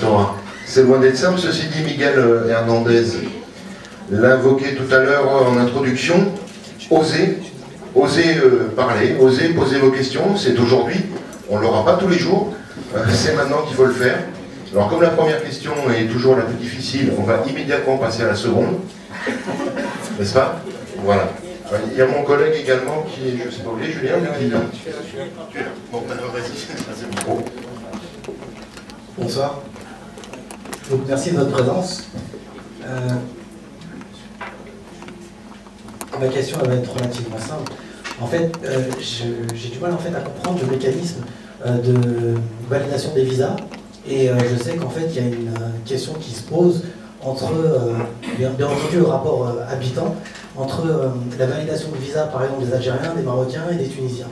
Astora. C'est loin d'être simple, ceci dit, Miguel Hernandez l'a invoqué tout à l'heure en introduction. Osez parler, osez poser vos questions, c'est aujourd'hui, on ne l'aura pas tous les jours, c'est maintenant qu'il faut le faire. Alors comme la première question est toujours la plus difficile, on va immédiatement passer à la seconde, n'est-ce pas? Voilà. Il y a mon collègue également qui est, je ne sais pas où il est, Julien, qui est là. Bon, vas-y, c'est bon. Bonsoir. Donc, merci de votre présence. Ma question elle va être relativement simple. En fait, j'ai du mal en fait, à comprendre le mécanisme de validation des visas. Et je sais qu'en fait, il y a une question qui se pose entre, bien entendu, le rapport habitant, entre la validation de visa, par exemple, des Algériens, des Marocains et des Tunisiens.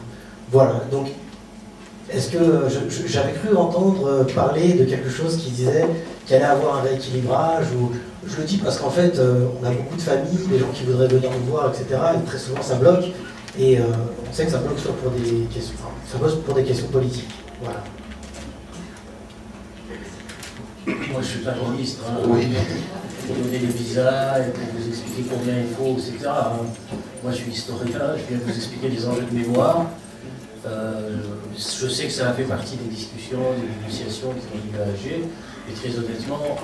Voilà. Donc, est-ce que j'avais cru entendre parler de quelque chose qui disait qu'il allait avoir un rééquilibrage, ou je le dis parce qu'en fait, on a beaucoup de familles, des gens qui voudraient venir nous voir, etc. Et très souvent, ça bloque. Et on sait que ça bloque soit pour des questions, enfin, ça bloque pour des questions politiques. Voilà. Moi, je ne suis pas ministre. Hein. Oui. Pour donner les visas et pour vous expliquer combien il faut, etc. Hein. Moi, je suis historien, je viens vous expliquer les enjeux de mémoire. Je sais que ça a fait partie des discussions, des négociations qui ont eu à Alger. Et très honnêtement,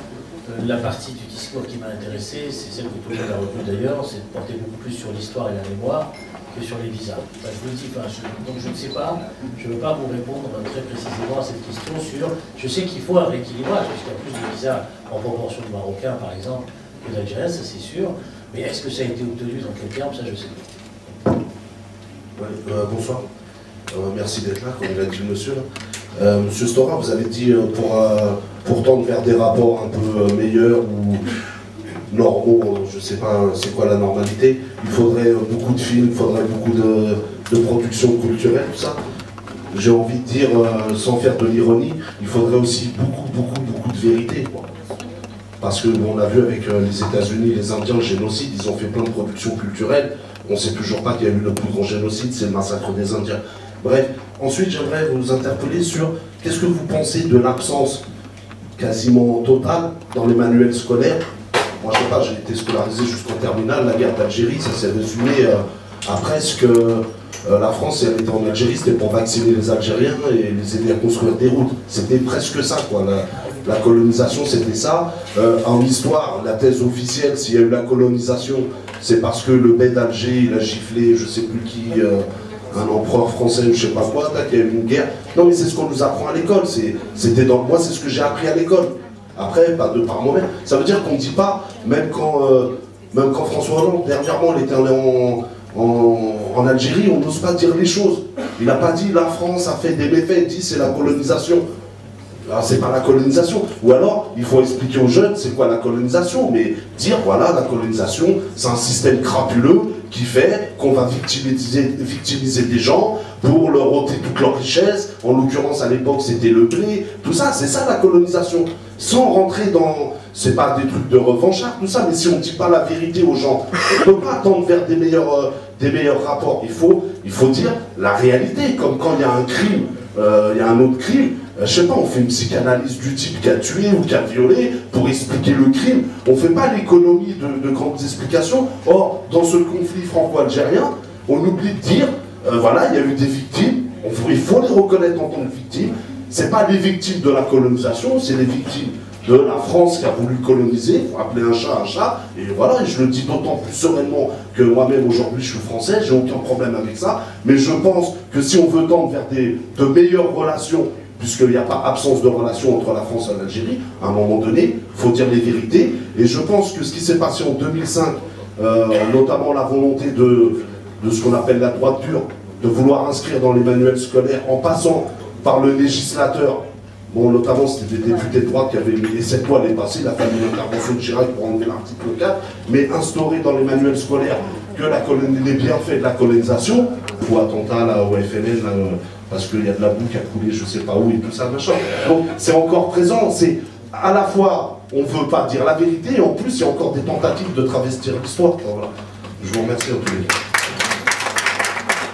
la partie du discours qui m'a intéressé, c'est celle que tout le monde a retenue d'ailleurs, c'est de porter beaucoup plus sur l'histoire et la mémoire que sur les visas. Enfin, je vous le dis pas, donc je ne sais pas, je ne veux pas vous répondre très précisément à cette question sur... Je sais qu'il faut un rééquilibrage, parce qu'il y a plus de visas en proportion de Marocains, par exemple, que d'Algériens, ça c'est sûr. Mais est-ce que ça a été obtenu dans quel terme, ça je sais pas. Ouais, bonsoir. Merci d'être là, comme il a dit le monsieur. Monsieur Stora, vous avez dit pour tendre vers des rapports un peu meilleurs ou normaux, je ne sais pas c'est quoi la normalité, il faudrait beaucoup de films, il faudrait beaucoup de production culturelle, tout ça. J'ai envie de dire, sans faire de l'ironie, il faudrait aussi beaucoup de vérité, quoi. Parce que on a vu avec les États-Unis, les Indiens, le génocide, ils ont fait plein de productions culturelles. On ne sait toujours pas qu'il y a eu le plus grand génocide, c'est le massacre des Indiens. Bref, ensuite j'aimerais vous interpeller sur qu'est-ce que vous pensez de l'absence quasiment totale dans les manuels scolaires. Moi je sais pas, j'ai été scolarisé jusqu'en terminale, la guerre d'Algérie, ça s'est résumé à presque... la France, elle était en Algérie, c'était pour vacciner les Algériens et les aider à construire des routes. C'était presque ça, quoi. La colonisation, c'était ça. En histoire, la thèse officielle, s'il y a eu la colonisation, c'est parce que le bey d'Alger, il a giflé, je sais plus qui, un empereur français ou je sais pas quoi, qu'il y a eu une guerre. Non mais c'est ce qu'on nous apprend à l'école. Moi, c'est ce que j'ai appris à l'école. Après, pas de par moi-même. Ça veut dire qu'on ne dit pas, même quand François Hollande, dernièrement, il était allé en Algérie, on n'ose pas dire les choses. Il n'a pas dit la France a fait des méfaits, il dit c'est la colonisation. Alors c'est pas la colonisation. Ou alors, il faut expliquer aux jeunes c'est quoi la colonisation, mais dire voilà, la colonisation, c'est un système crapuleux qui fait qu'on va victimiser des gens pour leur ôter toute leur richesse. En l'occurrence, à l'époque, c'était le blé. Tout ça, c'est ça la colonisation. Sans rentrer dans... C'est pas des trucs de revanchard, tout ça, mais si on ne dit pas la vérité aux gens, on ne peut pas tendre vers des meilleurs rapports. Il faut dire la réalité, comme quand il y a un crime, il y a un autre crime, je sais pas, on fait une psychanalyse du type qui a tué ou qui a violé pour expliquer le crime. On ne fait pas l'économie de grandes explications. Or, dans ce conflit franco-algérien, on oublie de dire, voilà, il y a eu des victimes, il faut les reconnaître en tant que victimes. Ce n'est pas les victimes de la colonisation, c'est les victimes de la France qui a voulu coloniser, il faut appeler un chat, et voilà, et je le dis d'autant plus sereinement que moi-même aujourd'hui je suis français, j'ai aucun problème avec ça, mais je pense que si on veut tendre vers de meilleures relations, puisqu'il n'y a pas absence de relations entre la France et l'Algérie, à un moment donné, il faut dire les vérités, et je pense que ce qui s'est passé en 2005, notamment la volonté de ce qu'on appelle la droite dure, de vouloir inscrire dans les manuels scolaires en passant par le législateur. Bon, notamment, c'était des députés de droite qui avaient mis, et cette loi, elle est passée, il a fallu l'intervention de Chirac pour enlever l'article 4, mais instaurer dans les manuels scolaires que les bienfaits de la colonisation, ou attentat là, au FNL, là, parce qu'il y a de la boue qui a coulé je sais pas où et tout ça, machin. Donc, c'est encore présent, c'est à la fois, on ne veut pas dire la vérité, et en plus, il y a encore des tentatives de travestir l'histoire. Voilà. Je vous remercie en tous les cas.